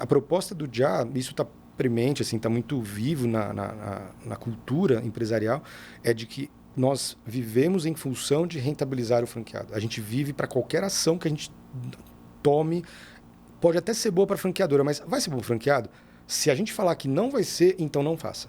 a proposta do Já, isso está premente, assim, está muito vivo na cultura empresarial, é de que nós vivemos em função de rentabilizar o franqueado. A gente vive para qualquer ação que a gente tome. Pode até ser boa para a franqueadora, mas vai ser bom para o franqueado? Se a gente falar que não vai ser, então não faça.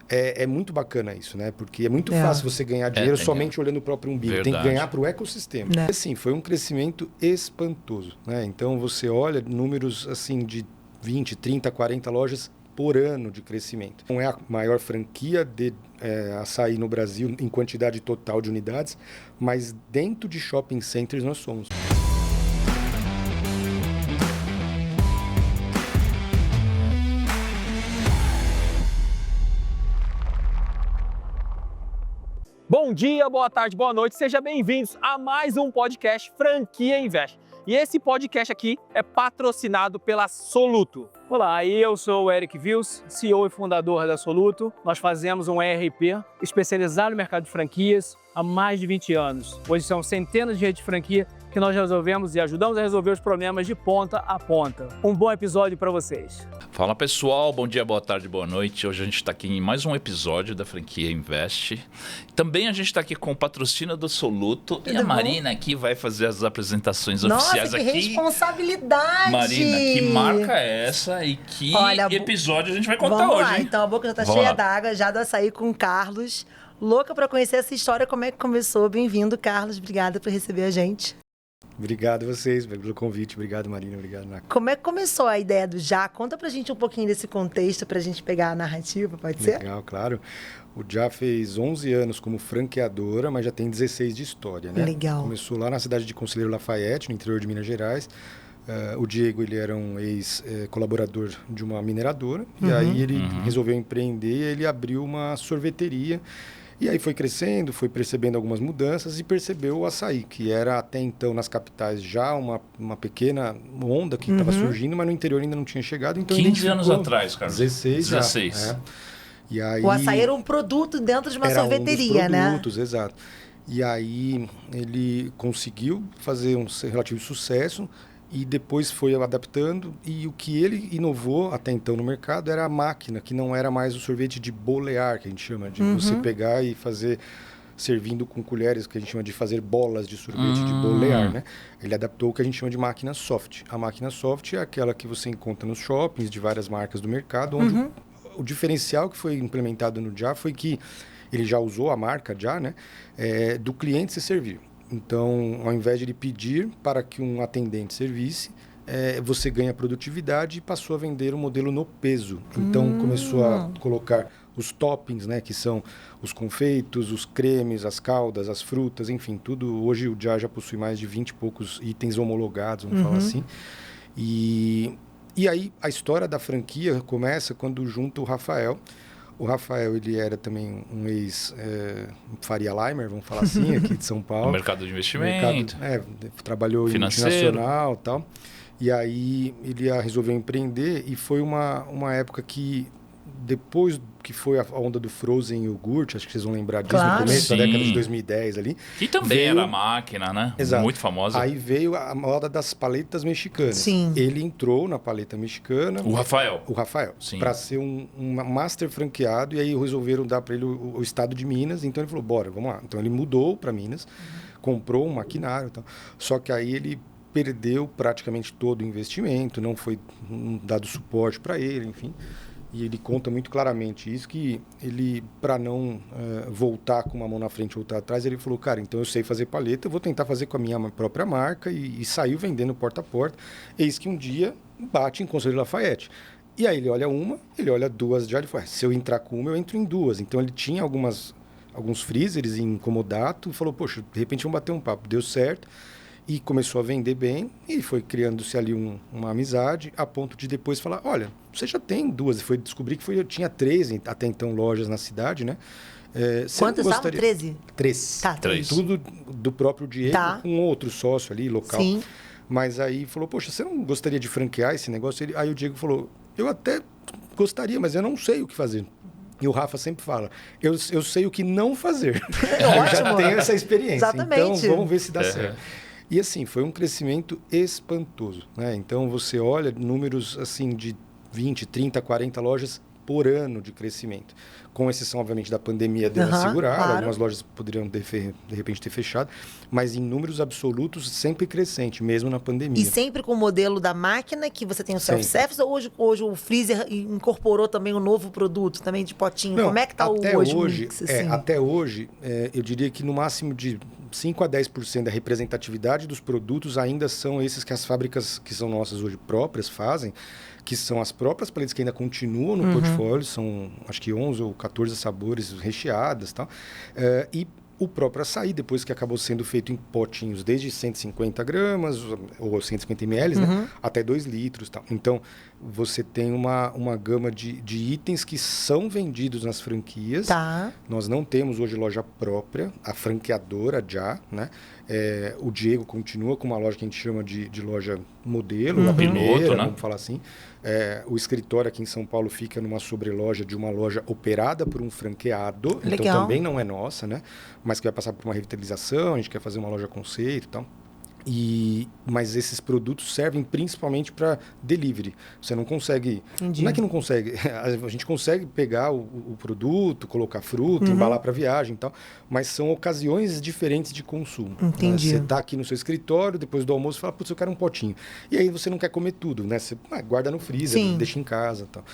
É muito bacana isso, né? Porque é muito fácil você ganhar dinheiro somente olhando o próprio umbigo. Verdade. Tem que ganhar para o ecossistema. Assim, foi um crescimento espantoso, né? Então, você olha números assim de 20, 30, 40 lojas por ano de crescimento. Não é a maior franquia de açaí no Brasil em quantidade total de unidades, mas dentro de shopping centers nós somos. Bom dia, boa tarde, boa noite, sejam bem-vindos a mais um podcast Franquia Invest. E esse podcast aqui é patrocinado pela Soluto. Olá, eu sou o Eric Vils, CEO e fundador da Soluto. Nós fazemos um ERP especializado no mercado de franquias há mais de 20 anos. Hoje são centenas de redes de franquia que nós resolvemos e ajudamos a resolver os problemas de ponta a ponta. Um bom episódio para vocês. Fala pessoal, bom dia, boa tarde, boa noite. Hoje a gente está aqui em mais um episódio da Franquia Invest. Também a gente está aqui com o patrocínio do Soluto. Tudo e a Marina bom? Aqui vai fazer as apresentações oficiais aqui. Nossa, que responsabilidade! Marina, que marca é essa e que episódio a gente vai contar vamos hoje? Lá, hein? então a boca já está cheia d'água, já do açaí com o Carlos. Louca para conhecer essa história, como é que começou. Bem-vindo, Carlos. Obrigada por receber a gente. Obrigado a vocês pelo convite. Obrigado, Marina. Obrigado, Naco. Como é que começou a ideia do Já? Conta pra gente um pouquinho desse contexto, pra gente pegar a narrativa, pode ser? Legal, claro. O Já fez 11 anos como franqueadora, mas já tem 16 de história, né? Legal. Começou lá na cidade de Conselheiro Lafayette, no interior de Minas Gerais. O Diego, ele era um ex-colaborador de uma mineradora. E aí ele resolveu empreender e ele abriu uma sorveteria. E aí foi crescendo, foi percebendo algumas mudanças e percebeu o açaí, que era até então nas capitais já uma pequena onda que estava surgindo, mas no interior ainda não tinha chegado. Então 15 anos atrás, Carlos. 16 já. 16. E aí, o açaí era um produto dentro de uma sorveteria, né? Produtos, exato. E aí ele conseguiu fazer um relativo sucesso e depois foi adaptando. E o que ele inovou até então no mercado era a máquina, que não era mais o sorvete de bolear, que a gente chama, de você pegar e fazer, servindo com colheres, que a gente chama de fazer bolas de sorvete de bolear, né? Ele adaptou o que a gente chama de máquina soft. A máquina soft é aquela que você encontra nos shoppings de várias marcas do mercado, onde o diferencial que foi implementado no Já foi que ele já usou a marca Já, né? Do cliente se servir. Então, ao invés de ele pedir para que um atendente servisse, você ganha produtividade e passou a vender o modelo no peso. Então, começou a colocar os toppings, né, que são os confeitos, os cremes, as caldas, as frutas, enfim, tudo. Hoje o Já possui mais de 20 e poucos itens homologados, vamos falar assim. E aí a história da franquia começa quando junta o Rafael. O Rafael, ele era também um ex-Faria Limer, vamos falar assim, aqui de São Paulo. No mercado de investimento. Trabalhou em multinacional e tal. E aí ele resolveu empreender e foi uma época que, depois que foi a onda do Frozen iogurte, acho que vocês vão lembrar disso, no começo da década de 2010 ali. Que também era a máquina, né? Exato. Muito famosa. Aí veio a moda das paletas mexicanas. Sim. Ele entrou na paleta mexicana. O Rafael, para ser um master franqueado, e aí resolveram dar para ele o estado de Minas, então ele falou, bora, vamos lá. Então ele mudou para Minas, comprou um maquinário e tal. Só que aí ele perdeu praticamente todo o investimento, não foi dado suporte para ele, enfim. E ele conta muito claramente isso, que ele, para não voltar com uma mão na frente e outra atrás, ele falou, cara, então eu sei fazer paleta, eu vou tentar fazer com a minha própria marca, e saiu vendendo porta a porta. Eis que um dia bate em Conselheiro Lafayette. E aí ele olha uma, ele olha duas já, ele falou, se eu entrar com uma, eu entro em duas. Então ele tinha alguns freezers em comodato, e falou, poxa, de repente vamos bater um papo. Deu certo. E começou a vender bem, e foi criando-se ali uma amizade, a ponto de depois falar, olha, você já tem duas. E foi descobrir que eu tinha 13 até então lojas na cidade, né? Quantos estavam? 13? 3. Tá, 3. Tudo do próprio Diego, com outro sócio ali, local. Sim. Mas aí falou, poxa, você não gostaria de franquear esse negócio? Aí o Diego falou, eu até gostaria, mas eu não sei o que fazer. E o Rafa sempre fala, eu sei o que não fazer. Eu já tenho essa experiência. Exatamente. Então, vamos ver se dá certo. E assim, foi um crescimento espantoso, né? Então você olha números assim de 20, 30, 40 lojas por ano de crescimento. Com exceção, obviamente, da pandemia deu uma segurada, claro. algumas lojas poderiam de repente ter fechado, mas em números absolutos sempre crescente, mesmo na pandemia. E sempre com o modelo da máquina, que você tem o self-service, ou hoje o freezer incorporou também um novo produto, também de potinho? Não, como é que está hoje o mix? Assim? Até hoje, eu diria que no máximo de 5 a 10% da representatividade dos produtos ainda são esses que as fábricas que são nossas hoje próprias fazem, que são as próprias paletes que ainda continuam no portfólio, são acho que 11 ou 14 sabores recheadas e tal, e o próprio açaí, depois que acabou sendo feito em potinhos desde 150 gramas ou 150 ml, né, até 2 litros. Tal. Então, você tem uma gama de itens que são vendidos nas franquias. Tá. Nós não temos hoje loja própria, a franqueadora já, né? O Diego continua com uma loja que a gente chama de loja modelo, a primeira, piloto, né? Vamos falar assim. O escritório aqui em São Paulo fica numa sobreloja de uma loja operada por um franqueado. Legal. Então também não é nossa, né? Mas que vai passar por uma revitalização, a gente quer fazer uma loja conceito e tal. Mas esses produtos servem principalmente para delivery. Você não consegue... Entendi. Não é que não consegue. A gente consegue pegar o produto, colocar fruta, embalar para viagem e tal. Mas são ocasiões diferentes de consumo. Entendi. Você está aqui no seu escritório, depois do almoço, fala, putz, eu quero um potinho. E aí você não quer comer tudo, né? Você guarda no freezer, Sim. deixa em casa e tal.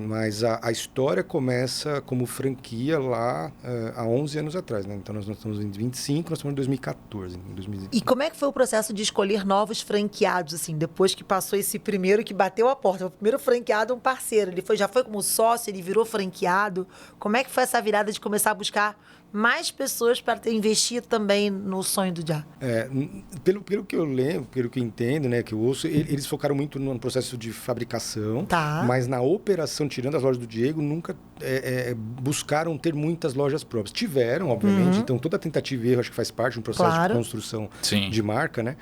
Mas a história começa como franquia lá há 11 anos atrás, né? Então nós estamos em 25, nós estamos em 2014. Em 2020. E como é que foi o processo de escolher novos franqueados, assim, depois que passou esse primeiro que bateu a porta? O primeiro franqueado é um parceiro, ele já foi como sócio, ele virou franqueado. Como é que foi essa virada de começar a buscar mais pessoas para investir também no sonho do Já? Pelo que eu lembro, pelo que eu entendo, né, que eu ouço, eles focaram muito no processo de fabricação, Tá. mas na operação, tirando as lojas do Diego, nunca buscaram ter muitas lojas próprias. Tiveram, obviamente, então toda tentativa e erro acho que faz parte de um processo Claro. de construção Sim. de marca, né?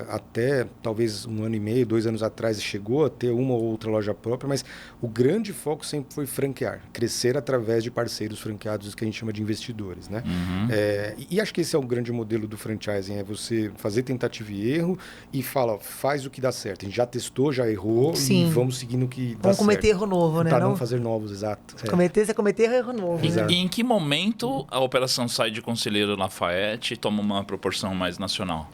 Até talvez 1 ano e meio, 2 anos atrás, chegou a ter uma ou outra loja própria, mas o grande foco sempre foi franquear, crescer através de parceiros franqueados, que a gente chama de investidores, né? E acho que esse é o grande modelo do franchising, é você fazer tentativa e erro e faz o que dá certo. A gente já testou, já errou. Sim. E vamos seguindo o que dá Vamos cometer certo. erro novo, né? Para não fazer novos, exato. Você cometer erro novo. Exato. E em que momento a operação sai de Conselheiro Lafayette e toma uma proporção mais nacional?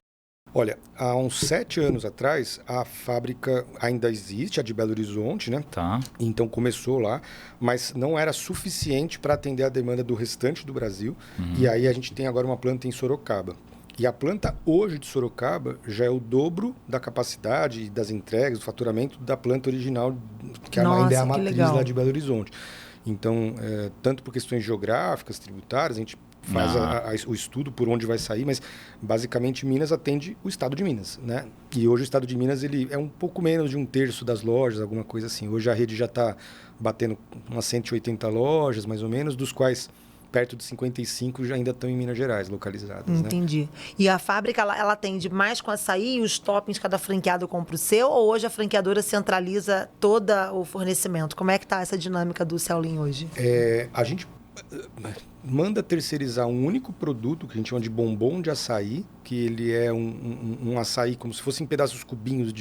Olha, há uns 7 anos atrás, a fábrica ainda existe, a de Belo Horizonte, né? Tá. Então começou lá, mas não era suficiente para atender a demanda do restante do Brasil. E aí a gente tem agora uma planta em Sorocaba. E a planta hoje de Sorocaba já é o dobro da capacidade das entregas, do faturamento da planta original, que ainda é a que matriz legal. lá de Belo Horizonte. Então, tanto por questões geográficas, tributárias, a gente faz o estudo por onde vai sair, mas basicamente Minas atende o estado de Minas, né? E hoje o estado de Minas ele é um pouco menos de 1/3 das lojas, alguma coisa assim. Hoje a rede já está batendo umas 180 lojas, mais ou menos, dos quais perto de 55 já ainda estão em Minas Gerais, localizadas. Entendi. Né? E a fábrica, ela atende mais com açaí e os toppings cada franqueado compra o seu? Ou hoje a franqueadora centraliza todo o fornecimento? Como é que está essa dinâmica do Shaolin hoje? A gente manda terceirizar um único produto que a gente chama de bombom de açaí, que ele é um açaí como se fossem pedaços cubinhos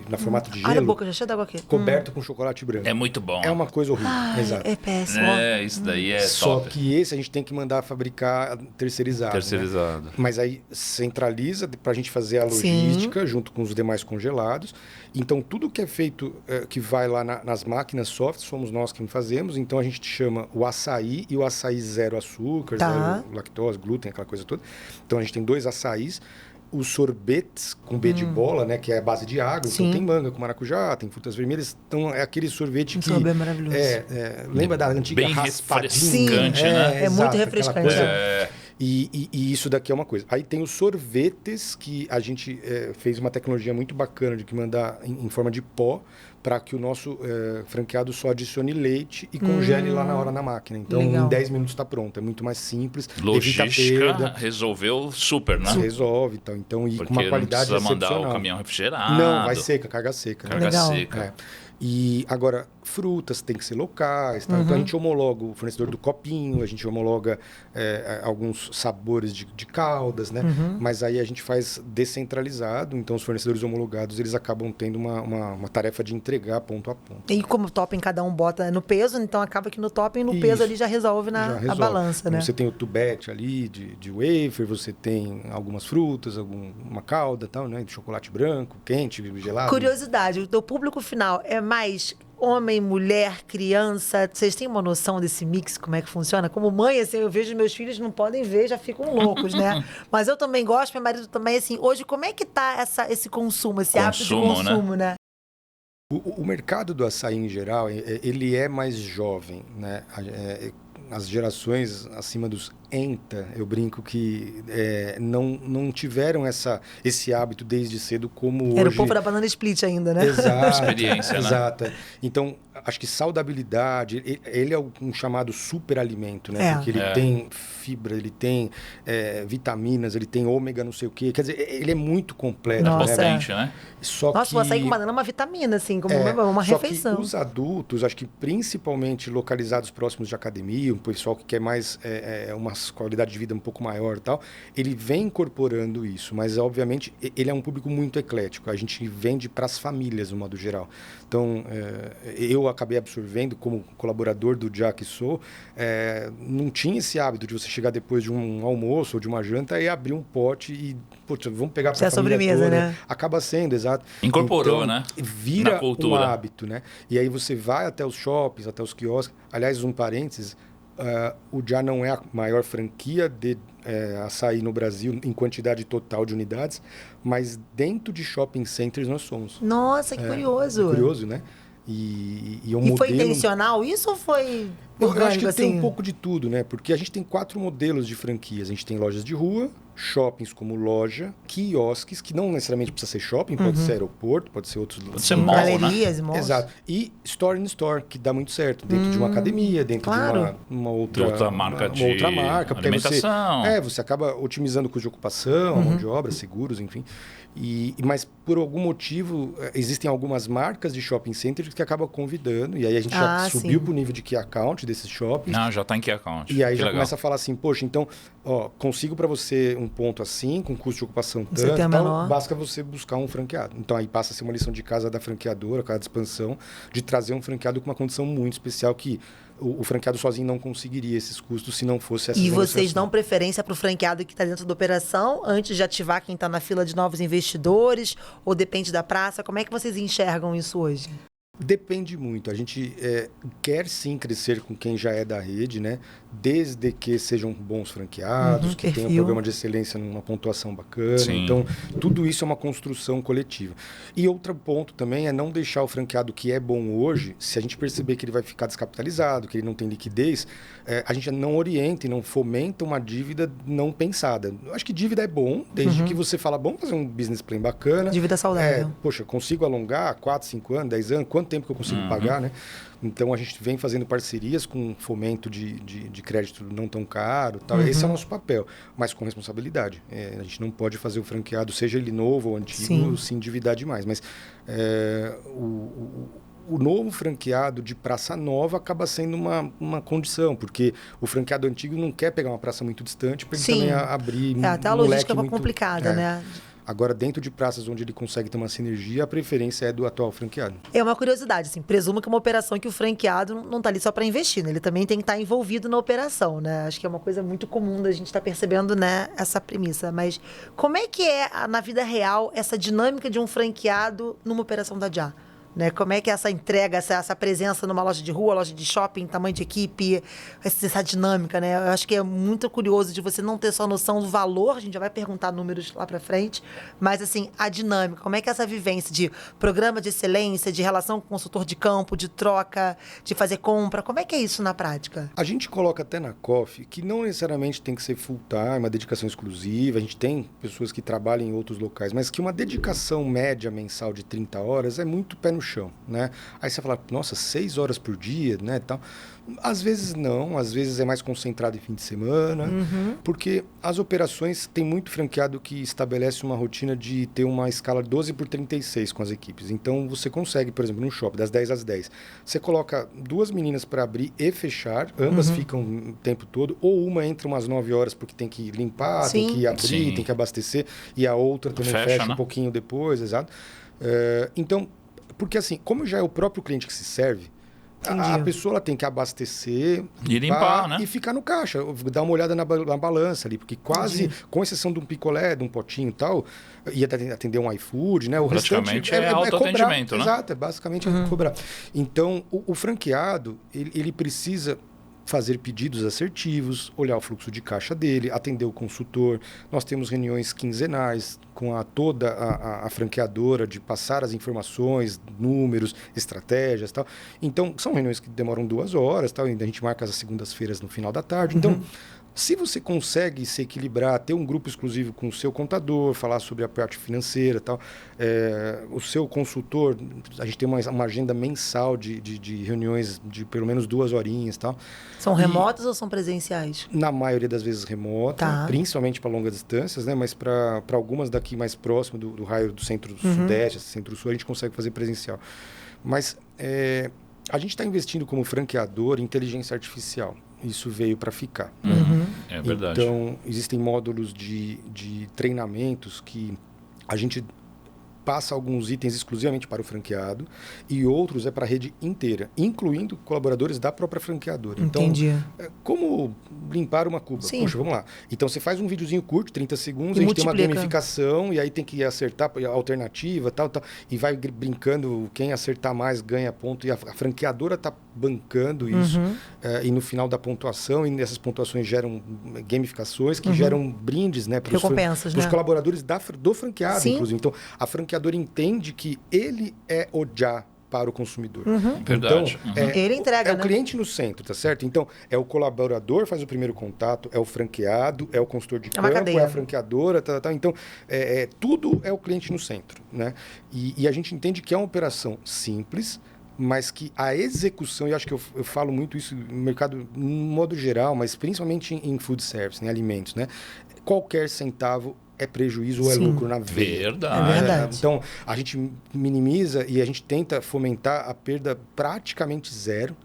na formato de gelo. Olha a boca, já cheia d'água aqui. Coberto com chocolate branco. É muito bom. É uma coisa horrível. Exato. É péssimo. Isso daí é Só top. que esse a gente tem que mandar fabricar terceirizado. Terceirizado. Né? Mas aí centraliza para a gente fazer a logística junto com os demais congelados. Então, tudo que é feito, que vai lá nas máquinas soft, somos nós que fazemos. Então, a gente chama o açaí e o açaí zero açúcar, zero lactose, glúten, aquela coisa toda. Então, a gente tem 2 açaís. Os sorvetes com B de bola, né, que é a base de água. Sim. Então, tem manga com maracujá, tem frutas vermelhas. Então, é aquele sorvete que... Sorbet maravilhoso. Lembra da antiga bem raspadinha? refrescante, né? É muito exato, aquela refrescante. coisa. E isso daqui é uma coisa. Aí tem os sorvetes, que a gente fez uma tecnologia muito bacana de que mandar em forma de pó, para que o nosso franqueado só adicione leite e congele lá na hora na máquina. Então, Legal. em 10 minutos está pronto. É muito mais simples. Logística evita perda. resolveu super, né? Resolve. Então, e Porque com uma qualidade não precisa mandar excepcional. o caminhão refrigerado. Não, vai seca, carga seca. né? Carga Legal. seca. E agora, frutas tem que ser locais. Tá? Então a gente homologa o fornecedor do copinho, a gente homologa alguns sabores de caldas, né? Mas aí a gente faz descentralizado, então os fornecedores homologados eles acabam tendo uma tarefa de entregar ponto a ponto. E como o topping cada um bota no peso, então acaba que no topping, no peso ali já resolve a balança, então, né? você tem o tubete ali de wafer, você tem algumas frutas, uma calda, tal, né? De chocolate branco, quente, gelado. Curiosidade, o teu público final é mais homem, mulher, criança? Vocês têm uma noção desse mix, como é que funciona? Como mãe, assim, eu vejo meus filhos não podem ver, já ficam loucos, né? Mas eu também gosto, meu marido também, assim, hoje como é que tá esse consumo, esse hábito de consumo, né? O mercado do açaí em geral, ele é mais jovem, né? As gerações acima dos ENTA, eu brinco que não tiveram esse hábito desde cedo como hoje. Era o povo da banana split ainda, né? Exato. Experiência, né? Exato. Então, acho que saudabilidade, ele é um chamado superalimento, né? Porque ele tem fibra, ele tem vitaminas, ele tem ômega não sei o quê. Quer dizer, ele é muito completo. Nossa, potente, né? Nossa, o açaí com banana é uma vitamina, assim, como uma refeição. Que os adultos, acho que principalmente localizados próximos de academia, um pessoal que quer mais uma qualidade de vida um pouco maior e tal, ele vem incorporando isso, mas obviamente ele é um público muito eclético. A gente vende para as famílias, no modo geral. Então, eu acabei absorvendo como colaborador do Já que sou, não tinha esse hábito de você chegar depois de um almoço ou de uma janta e abrir um pote e, putz, vamos pegar para a família sobremesa, toda. né? Acaba sendo, exato. Incorporou, então, né? Vira na cultura. um hábito, né? E aí você vai até os shoppings, até os quiosques. Aliás, um parênteses, o Já não é a maior franquia de açaí no Brasil em quantidade total de unidades, mas dentro de shopping centers nós somos. Nossa, que curioso. Curioso, né? E foi intencional isso ou foi orgânico, eu acho que assim? tem um pouco de tudo, né? Porque a gente tem 4 modelos de franquias. A gente tem lojas de rua, shoppings como loja, quiosques, que não necessariamente precisa ser shopping, pode ser aeroporto, pode ser outros lugares. Pode ser mall, galerias, né? malls. Exato. E store in store, que dá muito certo. Dentro de uma academia, dentro claro. de uma outra, outra marca uma outra marca. Porque aí alimentação. você acaba otimizando o custo de ocupação, a mão de obra, seguros, enfim. Mas por algum motivo, existem algumas marcas de shopping centers que acabam convidando, e aí a gente já subiu para o nível de key account desses shoppings. Não, já está em key account. E aí que já legal. começa a falar assim, poxa, então, consigo para você um ponto assim, com custo de ocupação Você tanto, tem a menor. basta você buscar um franqueado. Então aí passa a ser uma lição de casa da franqueadora, cada expansão, de trazer um franqueado com uma condição muito especial que o franqueado sozinho não conseguiria esses custos se não fosse essa. E vocês dão preferência para o franqueado que está dentro da operação antes de ativar quem está na fila de novos investidores? Ou depende da praça? Como é que vocês enxergam isso hoje? Depende muito. A gente quer sim crescer com quem já é da rede, né? Desde que sejam bons franqueados, que tenham um programa de excelência numa pontuação bacana. Sim. Então, tudo isso é uma construção coletiva. E outro ponto também é não deixar o franqueado que é bom hoje, se a gente perceber que ele vai ficar descapitalizado, que ele não tem liquidez, a gente não orienta e não fomenta uma dívida não pensada. Eu acho que dívida é bom, desde que você fala, vamos fazer um business plan bacana. Dívida saudável. Poxa, consigo alongar 4, 5 anos, 10 anos? Quanto tempo que eu consigo pagar, né? Então, a gente vem fazendo parcerias com fomento de crédito não tão caro. Tal. Esse é o nosso papel, mas com responsabilidade. A gente não pode fazer o franqueado, seja ele novo ou antigo, se endividar demais. Mas o novo franqueado de praça nova acaba sendo uma condição, porque o franqueado antigo não quer pegar uma praça muito distante para ele também abrir até a logística é uma complicada, né? Agora, dentro de praças onde ele consegue ter uma sinergia, a preferência é do atual franqueado. É uma curiosidade, assim, presumo que é uma operação que o franqueado não está ali só para investir, né? Ele também tem que estar envolvido na operação, né? Acho que é uma coisa muito comum da gente estar percebendo, né, essa premissa. Mas como é que na vida real, essa dinâmica de um franqueado numa operação da Já? Né? Como é que é essa entrega, essa presença numa loja de rua, loja de shopping, tamanho de equipe, essa dinâmica, né? Eu acho que é muito curioso de você não ter só noção do valor, a gente já vai perguntar números lá para frente, mas assim, a dinâmica, como é que é essa vivência de programa de excelência, de relação com o consultor de campo, de troca, de fazer compra, como é que é isso na prática? A gente coloca até na COF que não necessariamente tem que ser full time, uma dedicação exclusiva, a gente tem pessoas que trabalham em outros locais, mas que uma dedicação média mensal de 30 horas é muito pé no no chão, né? Aí você fala, nossa, 6 horas por dia, né, tal. Às vezes não, às vezes é mais concentrado em fim de semana, porque as operações, tem muito franqueado que estabelece uma rotina de ter uma escala 12x36 com as equipes. Então, você consegue, por exemplo, num shopping, das 10 às 10, você coloca 2 meninas para abrir e fechar, ambas ficam o tempo todo, ou uma entra umas 9 horas porque tem que limpar, tem que abrir, tem que abastecer, e a outra também fecha né? um pouquinho depois, exato. Então, porque assim, como já é o próprio cliente que se serve, a pessoa ela tem que abastecer, limpar, né? E ficar no caixa, dar uma olhada na balança ali, porque quase, com exceção de um picolé, de um potinho e tal, ia atender um iFood, né? O praticamente restante é autoatendimento, cobrar. né? Exato, basicamente é cobrar. Então, o franqueado, ele precisa fazer pedidos assertivos, olhar o fluxo de caixa dele, atender o consultor. Nós temos reuniões quinzenais com toda a franqueadora de passar as informações, números, estratégias e tal. Então, são reuniões que demoram 2 horas, tal, e a gente marca as segundas-feiras no final da tarde. Então, se você consegue se equilibrar, ter um grupo exclusivo com o seu contador, falar sobre a parte financeira e tal, o seu consultor, a gente tem uma agenda mensal de reuniões de pelo menos 2 horinhas e tal. São remotas ou são presenciais? Na maioria das vezes remota, principalmente para longas distâncias, né? Mas para algumas daqui mais próximo do raio do centro-sudeste, centro-sul, a gente consegue fazer presencial. Mas a gente está investindo como franqueador em inteligência artificial. Isso veio para ficar. É verdade. Então, existem módulos de treinamentos que a gente passa alguns itens exclusivamente para o franqueado e outros é para a rede inteira, incluindo colaboradores da própria franqueadora. Entendi. Então, como limpar uma cuba? Sim. Poxa, vamos lá. Então, você faz um videozinho curto, 30 segundos, E a gente tem uma multiplica. gamificação e aí tem que acertar a alternativa, tal, e vai brincando, quem acertar mais ganha ponto e a franqueadora está bancando isso e no final da pontuação, e nessas pontuações geram gamificações que geram brindes, né, para Recompensas, os né? colaboradores do franqueado, Sim. inclusive. Então, a franqueadora entende que ele é o já para o consumidor. Verdade. Então, Ele entrega, é o né? cliente no centro, tá certo? Então, é o colaborador faz o primeiro contato, é o franqueado, é o consultor de uma campo, cadeia. é a franqueadora, tal. Então, tudo é o cliente no centro, né? E a gente entende que é uma operação simples, mas que a execução, e acho que eu falo muito isso no mercado, no modo geral, mas principalmente em food service, em alimentos, né? Qualquer centavo é prejuízo ou é lucro na veia. Verdade. É verdade. Então, a gente minimiza e a gente tenta fomentar a perda praticamente zero.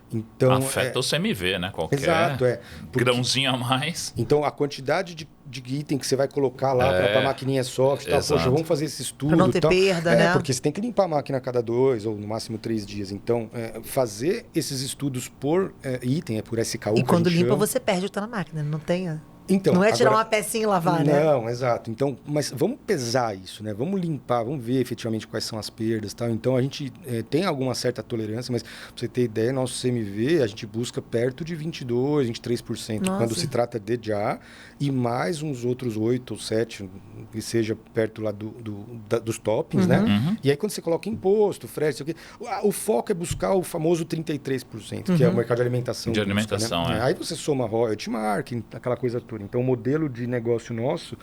Então, Afeta o CMV, né? Qualquer exato, grãozinho a mais. Então, a quantidade de item que você vai colocar lá para a maquininha soft, tal, exato. poxa, vamos fazer esse estudo. Pra não ter tal. perda, né? Porque você tem que limpar a máquina a cada 2 ou no máximo 3 dias. Então, fazer esses estudos por item, por SKU. E quando limpa, chama. você perde o que tá na máquina, não tem? Então, não é tirar agora, uma pecinha e lavar, né? Não, exato. Então, mas vamos pesar isso, né? Vamos limpar, vamos ver efetivamente quais são as perdas e tal. Então, a gente tem alguma certa tolerância, mas pra você ter ideia, nosso CMV, a gente busca perto de 22%, 23% Nossa. quando se trata de já, e mais uns outros 8 ou 7, que seja perto lá dos toppings, né? E aí, quando você coloca imposto, frete, isso aqui, o foco é buscar o famoso 33%, que é o mercado de alimentação. De alimentação, né? Aí você soma royalty marketing, aquela coisa toda. Então, o modelo de negócio nosso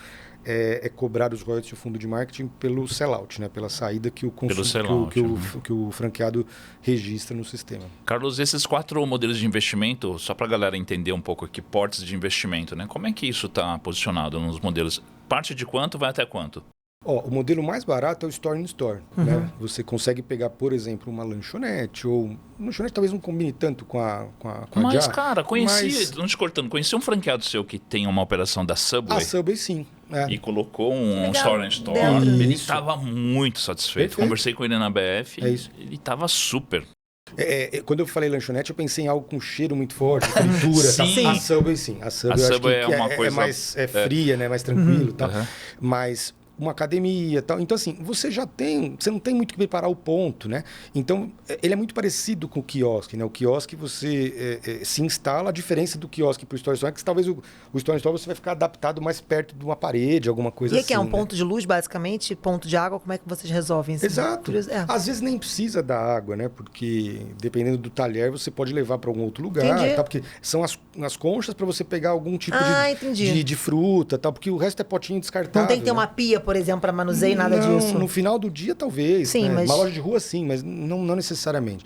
é cobrar os royalties do fundo de marketing pelo sellout, né? Pela saída que o franqueado registra no sistema. Carlos, esses 4 modelos de investimento, só para a galera entender um pouco aqui, portes de investimento, né? Como é que isso está posicionado nos modelos? Parte de quanto vai até quanto? O modelo mais barato é o Store in Store. Né? Você consegue pegar, por exemplo, uma lanchonete, ou lanchonete talvez não combine tanto com a Mas, Jah, cara, não te cortando, conheci um franqueado seu que tem uma operação da Subway. A Subway, sim. E colocou um legal. Store in Store. Dentro. Ele Isso. estava muito satisfeito. Perfeito. Conversei com ele na BF. Isso. Ele estava super. Quando eu falei lanchonete, eu pensei em algo com cheiro muito forte, fritura. Sim. Tá? A Subway, sim. A Subway, A eu acho Subway que é uma coisa- mais fria, né? Mais tranquilo. Tal. Uhum. Mas uma academia, tal. Então, assim, você não tem muito que preparar o ponto, né? Então, ele é muito parecido com o quiosque, né? O quiosque você se instala, a diferença do quiosque para o Store in Store é que talvez o Store in Store você vai ficar adaptado mais perto de uma parede, alguma coisa E assim. que é um né? ponto de luz, basicamente, ponto de água, como é que vocês resolvem isso? Exato. É. Às vezes nem precisa da água, né? Porque dependendo do talher, você pode levar para algum outro lugar. Entendi. Tal, porque são as conchas para você pegar algum tipo Entendi. de fruta, tal, porque o resto é potinho descartável. Não tem que ter né? uma pia, por por exemplo, para manuseio, nada disso? No final do dia, talvez. Sim, né? mas... Uma loja de rua, sim, mas não necessariamente.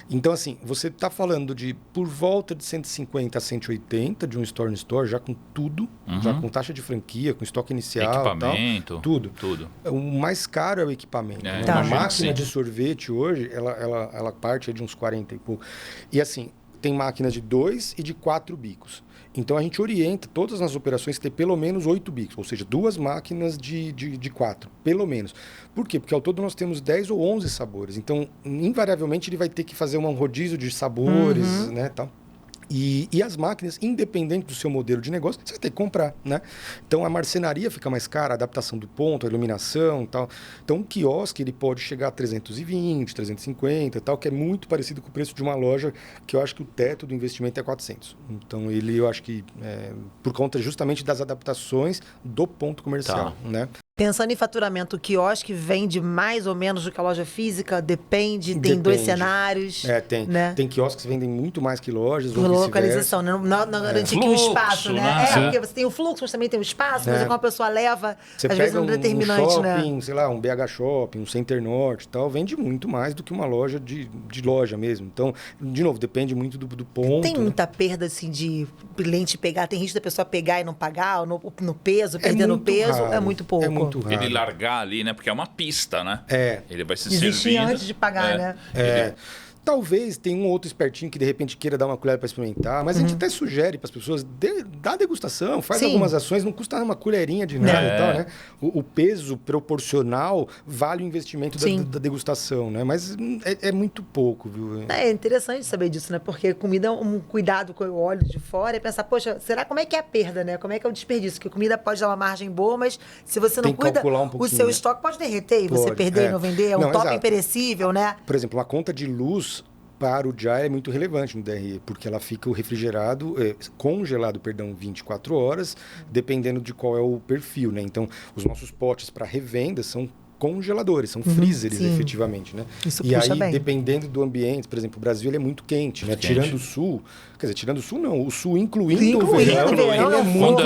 Então, assim, você está falando de por volta de 150 a 180 de um store-in-store, já com tudo, já com taxa de franquia, com estoque inicial, equipamento, tal, tudo. Tudo. O mais caro é o equipamento. É, Uma imagino, máquina sim. de sorvete hoje, ela parte de uns 40 e pouco. E assim, tem máquinas de 2 e de 4 bicos. Então a gente orienta todas as operações a ter pelo menos 8 bicos, ou seja, 2 máquinas de 4, pelo menos. Por quê? Porque ao todo nós temos 10 ou 11 sabores. Então, invariavelmente, ele vai ter que fazer um rodízio de sabores, né, tal. E as máquinas, independente do seu modelo de negócio, você vai ter que comprar, né? Então, a marcenaria fica mais cara, a adaptação do ponto, a iluminação e tal. Então, um quiosque, ele pode chegar a 320, 350 e tal, que é muito parecido com o preço de uma loja, que eu acho que o teto do investimento é 400. Então, eu acho que, por conta justamente das adaptações do ponto comercial, né? Pensando em faturamento, o quiosque vende mais ou menos do que a loja física? Depende, tem 2 cenários. Tem. Né? Tem quiosques que vendem muito mais que lojas. Por localização, né? Não garantir que o espaço, né? Porque você tem o fluxo, mas também tem o espaço, mas como a pessoa leva, você às vezes é um determinante, um shopping, né? sei lá, um BH Shopping, um Center Norte e tal, vende muito mais do que uma loja de loja mesmo. Então, de novo, depende muito do ponto. Tem muita perda, assim, de cliente pegar, tem risco da pessoa pegar e não pagar, ou no peso, perder no peso, raro, é muito pouco. É muito raro. Ele largar ali, né? Porque é uma pista, né? Ele vai se Desistir servindo. antes de pagar, né? Talvez tenha um outro espertinho que de repente queira dar uma colher para experimentar, mas a gente até sugere para as pessoas, dá degustação, faz algumas ações, não custa uma colherinha de nada e tal, né? O peso proporcional vale o investimento da degustação, né? Mas é muito pouco, viu? É interessante saber disso, né? Porque comida é um cuidado que eu olho de fora e pensar, poxa, como é que é a perda, né? Como é que é o desperdício? Porque comida pode dar uma margem boa, mas se você não cuida, o seu estoque pode derreter e você perder e não vender. É um top imperecível, né? Por exemplo, uma conta de luz para o JA é muito relevante no DRE, porque ela fica o refrigerado, congelado, 24 horas, dependendo de qual é o perfil, né? Então, os nossos potes para revenda são congeladores, são freezers, efetivamente, né? Isso e puxa aí, bem. dependendo do ambiente, por exemplo, o Brasil ele é muito quente, né? Tirando o sul, quer dizer, tirando o sul não, o sul incluindo o verão, ele é muito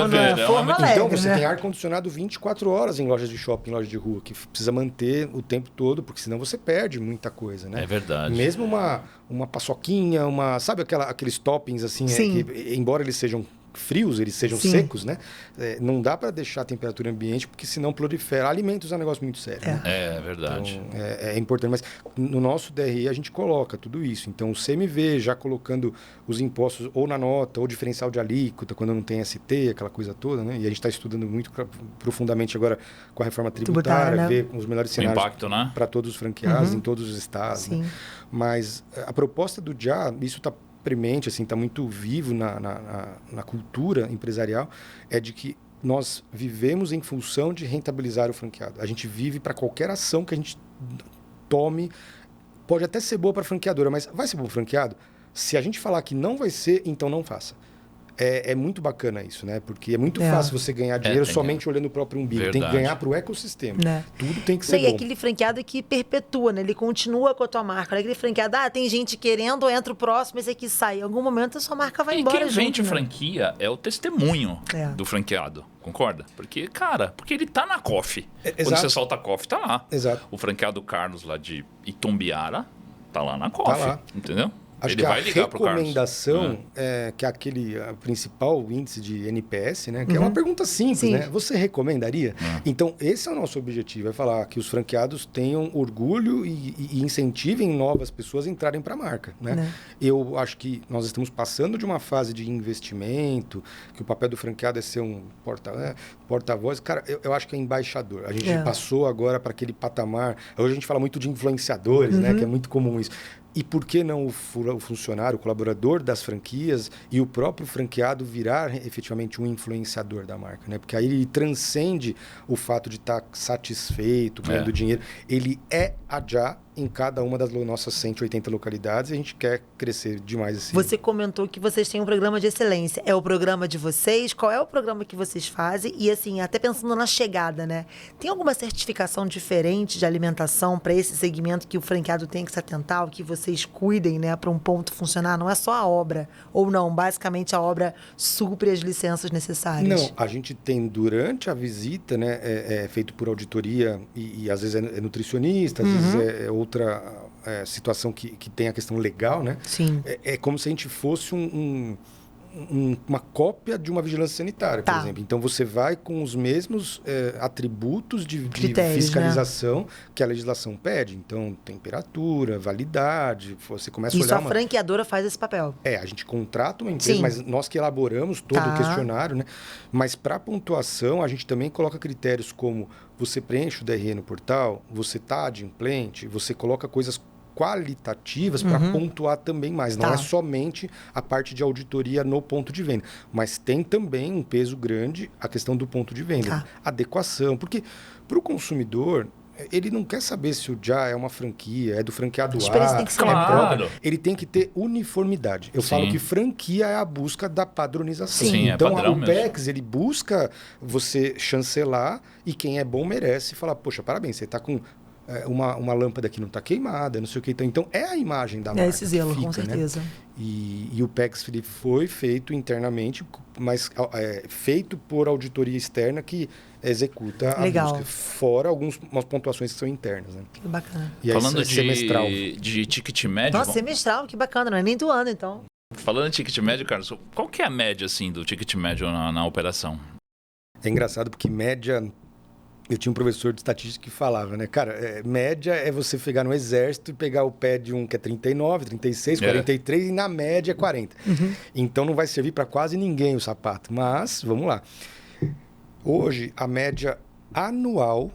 Então, você tem ar-condicionado 24 horas em lojas de shopping, em lojas de rua, que precisa manter o tempo todo, porque senão você perde muita coisa, né? É verdade. Mesmo uma paçoquinha, sabe aqueles toppings assim, que, embora eles sejam frios, eles sejam secos, né? Não dá para deixar a temperatura ambiente, porque senão prolifera. Alimentos é um negócio muito sério. Né? É verdade. Então, é importante. Mas no nosso DRE a gente coloca tudo isso. Então, o CMV já colocando os impostos ou na nota, ou diferencial de alíquota, quando não tem ST, aquela coisa toda, né? E a gente está estudando muito profundamente agora com a reforma tributária, ver os melhores cenários para todos os franqueados em todos os estados. Né? Mas a proposta do JA, isso está premente, assim, está muito vivo na cultura empresarial, é de que nós vivemos em função de rentabilizar o franqueado. A gente vive para qualquer ação que a gente tome. Pode até ser boa para a franqueadora, mas vai ser bom para o franqueado? Se a gente falar que não vai ser, então não faça. É muito bacana isso, né? Porque é muito fácil você ganhar dinheiro somente olhando o próprio umbigo. Verdade. Tem que ganhar para o ecossistema. Tudo tem que ser bom. E aquele franqueado que perpetua, né? Ele continua com a tua marca. Aquele franqueado, tem gente querendo, entra o próximo, esse aqui sai. Em algum momento a sua marca vai embora quem vende junto, franquia é o testemunho do franqueado. Concorda? Porque ele tá na COF. Quando você solta a COF, tá lá. Exato. O franqueado Carlos lá de Itumbiara tá lá na COF. Tá lá. Entendeu? Acho ele que vai a ligar pro Carlos. recomendação, que é aquele principal índice de NPS, né? Que é uma pergunta simples, né? Você recomendaria? Então, esse é o nosso objetivo, é falar que os franqueados tenham orgulho e incentivem novas pessoas a entrarem para a marca, né? Eu acho que nós estamos passando de uma fase de investimento, que o papel do franqueado é ser um porta-voz. Cara, eu acho que é embaixador. A gente passou agora para aquele patamar. Hoje a gente fala muito de influenciadores, né? Que é muito comum isso. E por que não o funcionário, o colaborador das franquias e o próprio franqueado virar efetivamente um influenciador da marca, né? Porque aí ele transcende o fato de estar satisfeito, ganhando dinheiro. Ele é a JA em cada uma das nossas 180 localidades e a gente quer crescer demais assim. Você comentou que vocês têm um programa de excelência. É o programa de vocês? Qual é o programa que vocês fazem? E assim, até pensando na chegada, né? Tem alguma certificação diferente de alimentação para esse segmento que o franqueado tem que se atentar, o que você vocês cuidem, né, para um ponto funcionar? Não é só a obra, ou não? Basicamente a obra supre as licenças necessárias? Não, a gente tem durante a visita, né, é feito por auditoria e às vezes é nutricionista, às vezes é outra situação que tem a questão legal, né? Sim. É como se a gente fosse uma cópia de uma vigilância sanitária, por exemplo. Então, você vai com os mesmos atributos de fiscalização, né, que a legislação pede. Então, temperatura, validade, você começa a olhar... Isso a franqueadora faz esse papel? A gente contrata uma empresa, mas nós que elaboramos todo o questionário, né? Mas para pontuação, a gente também coloca critérios como você preenche o DRE no portal, você está adimplente, você coloca coisas qualitativas para pontuar também mais. Não é somente a parte de auditoria no ponto de venda, mas tem também um peso grande a questão do ponto de venda. Adequação, porque para o consumidor, ele não quer saber se o Já é uma franquia, é do franqueado A, tem que ser claro. Ele tem que ter uniformidade. Eu falo que franquia é a busca da padronização. Sim, então, padrão o PEX, ele busca você chancelar e quem é bom merece falar, poxa, parabéns, você está com... uma lâmpada que não está queimada, não sei o que. Então, é a imagem da marca. É esse zelo, com certeza. Né? E o PEX foi feito internamente, mas feito por auditoria externa que executa a busca. Fora algumas pontuações que são internas. Né? Que bacana. E aí, falando semestral. de ticket médio... Nossa, semestral, que bacana. Não é nem do ano, então. Falando em ticket médio, Carlos, qual que é a média assim, do ticket médio na operação? É engraçado porque média... Eu tinha um professor de estatística que falava, né? Cara, média é você pegar no exército e pegar o pé de um que é 39, 36, 43 e na média é 40. Então não vai servir para quase ninguém o sapato. Mas, vamos lá. Hoje, a média anual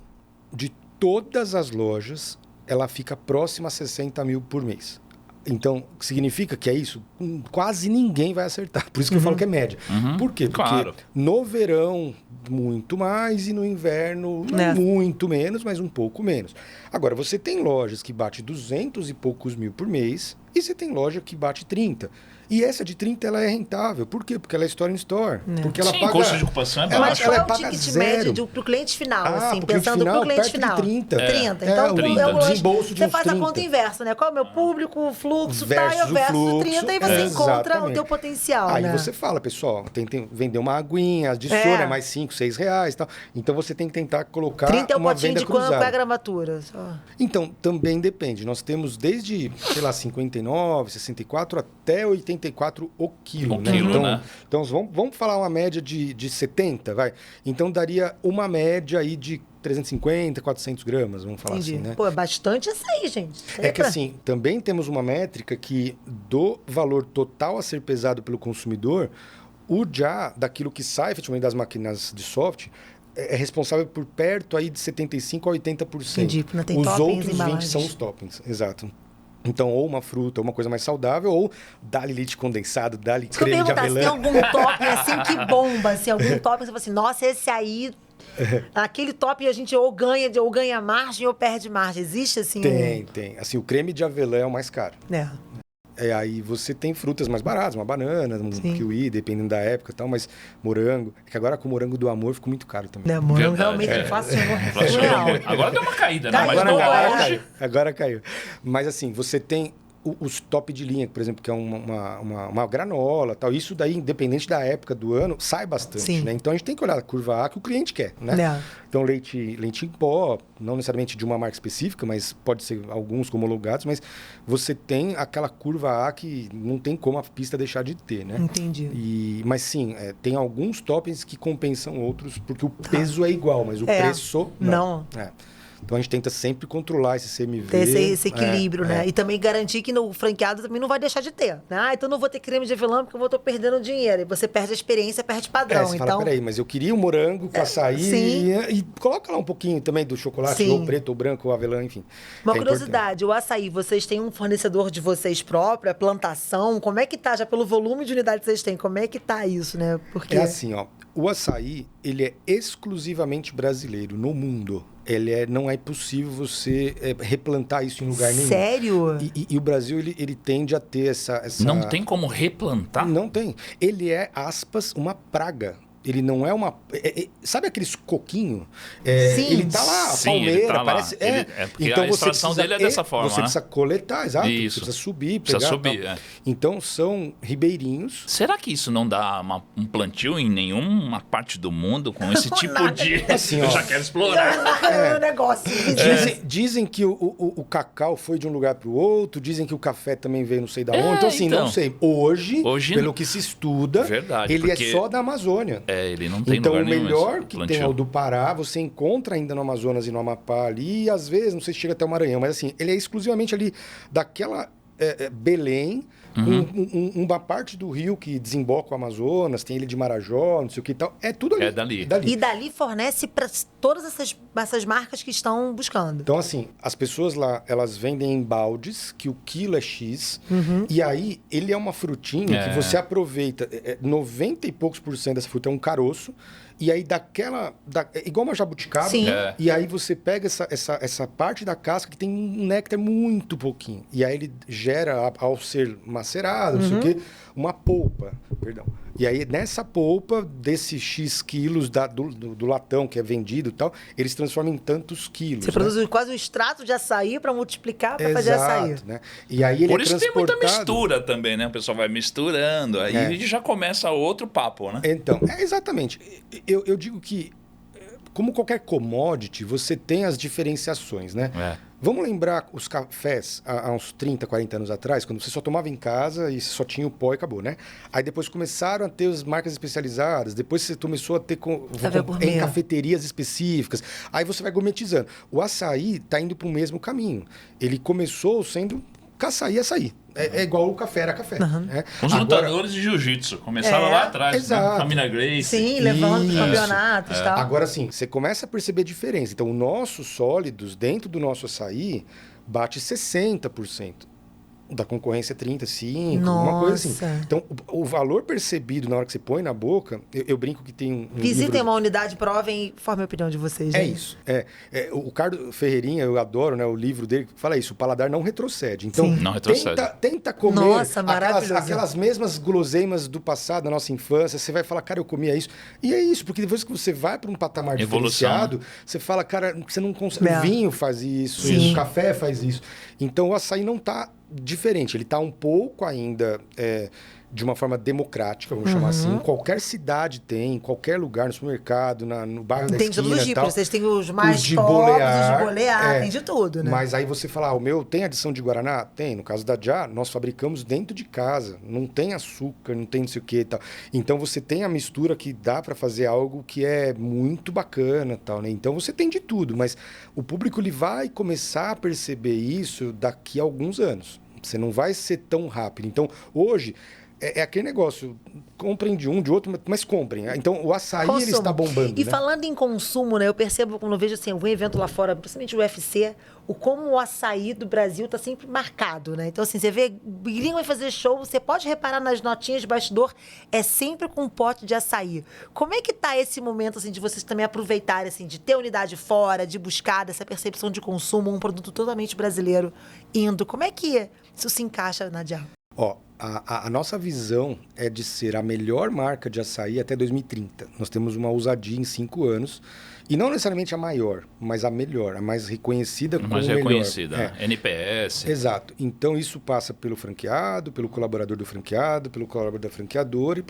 de todas as lojas, ela fica próxima a 60 mil por mês. Então, significa que é isso? Quase ninguém vai acertar. Por isso que eu falo que é média. Por quê? Porque no verão, muito mais, e no inverno, não muito menos, mas um pouco menos. Agora, você tem lojas que bate 200 e poucos mil por mês, e você tem loja que bate 30. E essa de 30, ela é rentável. Por quê? Porque ela é store in store. Porque ela paga... custo de ocupação é baixo. Mas qual é o ticket médio para o cliente final? Assim, pensando para o cliente final. 30. 30. Então, 30. eu Desembolso de você uns faz 30. a conta inversa, né? Qual é o meu público, o fluxo, versus versus fluxo, 30, e você encontra o teu potencial, Aí né? você fala, pessoal, tem vender uma aguinha, adiciona mais 5, 6 reais e tal. Então, você tem que tentar colocar 30 é o uma potinho venda de cruzada. qual é a gramatura? Então, também depende. Nós temos desde, 59, 64 até 84 o quilo, né? Então, vamos falar uma média de 70, vai. Então, daria uma média aí de 350, 400 gramas, vamos falar assim, né? Pô, é bastante essa aí, gente. Que assim, também temos uma métrica que do valor total a ser pesado pelo consumidor, o Já, daquilo que sai efetivamente das máquinas de soft, é responsável por perto aí de 75% a 80%. Entendi, não tem os toppings, outros 20 são os toppings, exato. Então, ou uma fruta, ou uma coisa mais saudável, ou dá-lhe leite condensado, dá-lhe creme de avelã. Se tem algum topping assim que bomba, assim, algum topping, você fala assim, nossa, esse aí... Aquele topping a gente ou ganha margem ou perde margem. Existe assim? Tem. Assim, o creme de avelã é o mais caro. Aí você tem frutas mais baratas, uma banana, um kiwi, dependendo da época e tal, mas morango. É que agora com o morango do amor ficou muito caro também. Morango realmente inflacionou. Agora deu uma caída, né? Agora caiu. Mas assim, você tem os top de linha, por exemplo, que é uma granola, tal. Isso daí, independente da época do ano, sai bastante, né? Então a gente tem que olhar a curva A que o cliente quer, né? Então leite em pó, não necessariamente de uma marca específica, mas pode ser alguns como homologados, mas você tem aquela curva A que não tem como a pista deixar de ter, né? Entendi. Mas sim, tem alguns toppings que compensam outros, porque o peso é igual, mas o preço não. Então, a gente tenta sempre controlar esse CMV. Ter esse equilíbrio, né? E também garantir que o franqueado também não vai deixar de ter. Né? Então, não vou ter creme de avelã porque eu tô perdendo dinheiro. E você perde a experiência, perde padrão. Você fala, peraí, mas eu queria o morango com açaí e coloca lá um pouquinho também do chocolate, ou preto, ou branco, ou avelã, enfim. Uma curiosidade, o açaí, vocês têm um fornecedor de vocês próprio, a plantação? Como é que tá? Já pelo volume de unidade que vocês têm, como é que tá isso, né? Porque... É assim, ó. O açaí, ele é exclusivamente brasileiro no mundo. Não é possível você replantar isso em lugar nenhum. Sério? E o Brasil, ele tende a ter essa... Não tem como replantar? Não tem. Ele é, aspas, uma praga. ele não é uma... sabe aqueles coquinhos? Sim. Ele tá lá, a Sim, palmeira, ele tá lá. parece... Porque a extração dele é dessa forma, Você precisa coletar, exato. Isso. Você precisa subir, pegar... Precisa subir, tal. é. Então, são ribeirinhos. Será que isso não dá um plantio em nenhuma parte do mundo com esse tipo Nada. de... Assim, Eu ó. já quero explorar. É um negócio. Dizem que o cacau foi de um lugar para o outro, dizem que o café também veio não sei da onde. Então, assim, então. não sei. Hoje, Hoje pelo que se estuda, Verdade, ele porque- é só da Amazônia. Ele não tem Então, lugar o nenhum melhor esse que plantio. tem é o do Pará, você encontra ainda no Amazonas e no Amapá ali, e às vezes, não sei se chega até o Maranhão, mas assim, ele é exclusivamente ali daquela Belém, uma parte do rio que desemboca o Amazonas, tem ele de Marajó, não sei o que e tal, é tudo ali. É dali. E dali fornece para todas essas marcas que estão buscando. Então, assim, as pessoas lá, elas vendem em baldes, que o quilo é X, e aí ele é uma frutinha que você aproveita, 90 e poucos % dessa fruta é um caroço, e aí é igual uma jabuticaba, Sim. e aí você pega essa parte da casca que tem um néctar muito pouquinho, e aí ele gera, ao ser macerado, não sei o quê, uma polpa, perdão. E aí, nessa polpa, desses X quilos do latão que é vendido e tal, eles transformam em tantos quilos. Você produz quase um extrato de açaí para multiplicar, para fazer açaí. Exato, né? E aí ele Por é isso tem muita transportado... mistura também, né? O pessoal vai misturando, aí já começa outro papo, né? Então, exatamente. Eu digo que, como qualquer commodity, você tem as diferenciações, né? Vamos lembrar os cafés há uns 30, 40 anos atrás, quando você só tomava em casa e só tinha o pó e acabou, né? Aí depois começaram a ter as marcas especializadas, depois você começou a ter em cafeterias específicas, aí você vai gourmetizando. O açaí está indo para o mesmo caminho. Ele começou sendo açaí. É igual o café era café. Né? Os lutadores de jiu-jitsu começaram lá atrás, exato. né? Camila Grace. Sim, levando os campeonatos e tal. Agora sim, você começa a perceber a diferença. Então, os nossos sólidos, dentro do nosso açaí, bate 60%. Da concorrência é 35%, uma coisa assim. Então, o valor percebido na hora que você põe na boca, eu brinco que tem um Visitem livro... uma unidade, provem e formem a opinião de vocês. É isso. O Carlos Ferreirinha, eu adoro, né? O livro dele fala isso, o paladar não retrocede. Então, não retrocede. Tenta comer Nossa, maravilhoso. aquelas mesmas guloseimas do passado, da nossa infância. Você vai falar, cara, eu comia isso. E é isso, porque depois que você vai para um patamar diferenciado, você fala, cara, você não consegue... O vinho faz isso, o café faz isso. Então, o açaí não está diferente. Ele está um pouco ainda de uma forma democrática, vamos chamar assim. Qualquer cidade tem, em qualquer lugar, no supermercado, no bairro da esquina. Tem todos os tipos. Vocês têm os mais de pobres, os de bolear, tem de tudo, né? Mas aí você fala, o meu tem adição de Guaraná? Tem. No caso da Já, nós fabricamos dentro de casa. Não tem açúcar, não tem não sei o que e tal. Então você tem a mistura que dá para fazer algo que é muito bacana tal, né? Então você tem de tudo, mas o público ele vai começar a perceber isso daqui a alguns anos. Você não vai ser tão rápido. Então, hoje, é aquele negócio, comprem de um, de outro, mas comprem. Então, o açaí, ele está bombando, E né? falando em consumo, né? Eu percebo, quando eu vejo assim, algum evento lá fora, principalmente o UFC, como o açaí do Brasil está sempre marcado, né? Então, assim, você vê, gringo vai fazer show, você pode reparar nas notinhas de bastidor, é sempre com um pote de açaí. Como é que tá esse momento, assim, de vocês também aproveitarem, assim, de ter unidade fora, de buscar dessa percepção de consumo, um produto totalmente brasileiro indo? Como é que isso se encaixa, Nadia? Ó, a nossa visão é de ser a melhor marca de açaí até 2030. Nós temos uma ousadia em 5 anos. E não necessariamente a maior, mas a melhor, a mais reconhecida como mais melhor. reconhecida, NPS. Exato. Então, isso passa pelo franqueado, pelo colaborador do franqueado, pelo colaborador da franqueadora e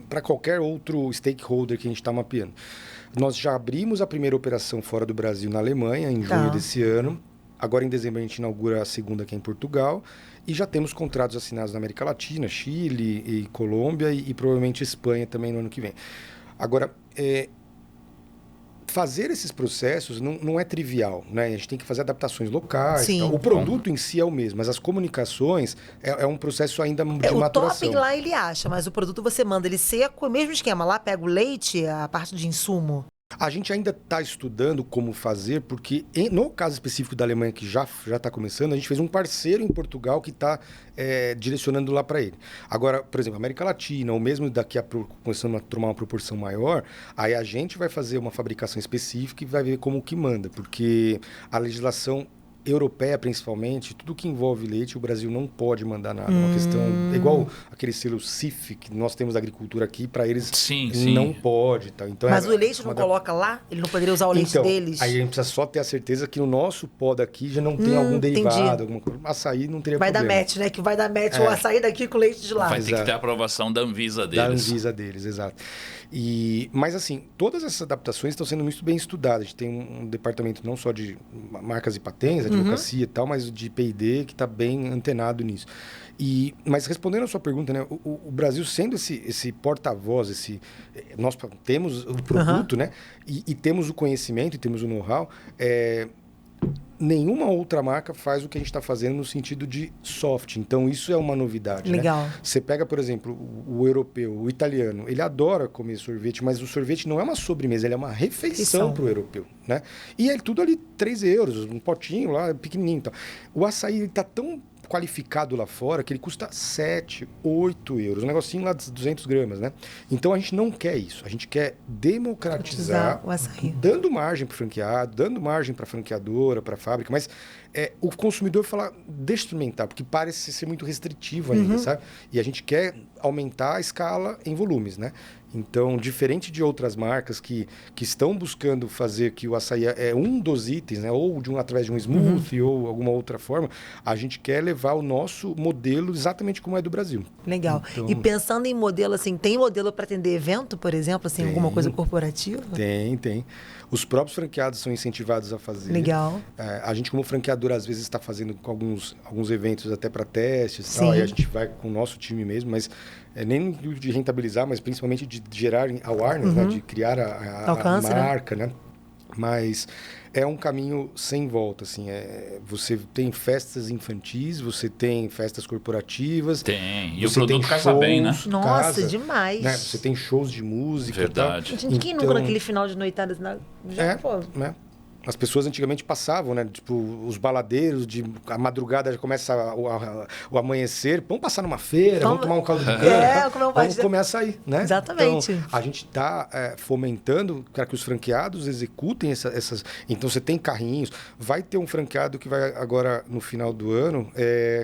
para qualquer outro stakeholder que a gente está mapeando. Nós já abrimos a primeira operação fora do Brasil na Alemanha, em junho desse ano. Agora, em dezembro, a gente inaugura a segunda aqui em Portugal. E já temos contratos assinados na América Latina, Chile e Colômbia e provavelmente Espanha também no ano que vem. Agora, fazer esses processos não é trivial, né? A gente tem que fazer adaptações locais. Tal. O produto em si é o mesmo, mas as comunicações é um processo ainda de maturação. O topping lá ele acha, mas o produto você manda ele seco, o mesmo esquema. Lá pega o leite, a parte de insumo. A gente ainda está estudando como fazer, porque no caso específico da Alemanha, que já está começando, a gente fez um parceiro em Portugal que está direcionando lá para ele. Agora, por exemplo, América Latina, ou mesmo daqui a pouco começando a tomar uma proporção maior, aí a gente vai fazer uma fabricação específica e vai ver como que manda, porque a legislação europeia principalmente, tudo que envolve leite, o Brasil não pode mandar nada. É uma questão igual aquele selo CIF que nós temos da agricultura aqui, para eles não pode. Tá? Então, mas o leite não coloca lá? Ele não poderia usar o leite deles? Aí a gente precisa só ter a certeza que no nosso pó daqui já não tem algum derivado, alguma coisa. Açaí não teria problema. Vai dar match, né? Que vai dar match o açaí daqui com o leite de lá. Vai ter que ter a aprovação da Anvisa deles. Da Anvisa deles, exato. Mas assim, todas essas adaptações estão sendo muito bem estudadas. A gente tem um departamento não só de marcas e patentes, advocacia e tal, mas de P&D que está bem antenado nisso. Mas respondendo a sua pergunta, né, o Brasil sendo esse porta-voz, nós temos o produto, né, e temos o conhecimento e temos o know-how, nenhuma outra marca faz o que a gente está fazendo no sentido de soft. Então, isso é uma novidade. Legal. Né? Você pega, por exemplo, o europeu, o italiano, ele adora comer sorvete, mas o sorvete não é uma sobremesa, ele é uma refeição para o europeu. Né? E é tudo ali 3 euros, um potinho lá, pequenininho. Então. O açaí está tão qualificado lá fora que ele custa 7, 8 euros. Um negocinho lá de 200 gramas, né? Então, a gente não quer isso. A gente quer democratizar, o açaí, dando margem para o franqueado, dando margem para a franqueadora, para a fábrica, mas o consumidor fala, deixa eu experimentar, porque parece ser muito restritivo ainda, sabe? E a gente quer aumentar a escala em volumes, né? Então, diferente de outras marcas que estão buscando fazer que o açaí é um dos itens, né? Ou através de um smoothie ou alguma outra forma, a gente quer levar o nosso modelo exatamente como é do Brasil. Legal. Então, e pensando em modelo, assim, tem modelo para atender evento, por exemplo, assim, alguma coisa corporativa? Tem. Os próprios franqueados são incentivados a fazer. Legal. A gente, como franqueador, às vezes está fazendo com alguns eventos até para testes e tal. Aí a gente vai com o nosso time mesmo, mas nem de rentabilizar, mas principalmente de gerar awareness, né? De criar a marca, né? Mas é um caminho sem volta, assim. Você tem festas infantis, você tem festas corporativas. Tem. E o produto casa bem, né? Nossa, demais. Né? Você tem shows de música. Verdade. Gente, quem nunca naquele final de noitada? Né? As pessoas antigamente passavam, né? Tipo, os baladeiros, a madrugada já começa o amanhecer. Vamos passar numa feira, vamos tomar um caldo de cana. Vamos comer açaí, né? Exatamente. Então, a gente está fomentando para que os franqueados executem essas... Então, você tem carrinhos. Vai ter um franqueado que vai agora, no final do ano,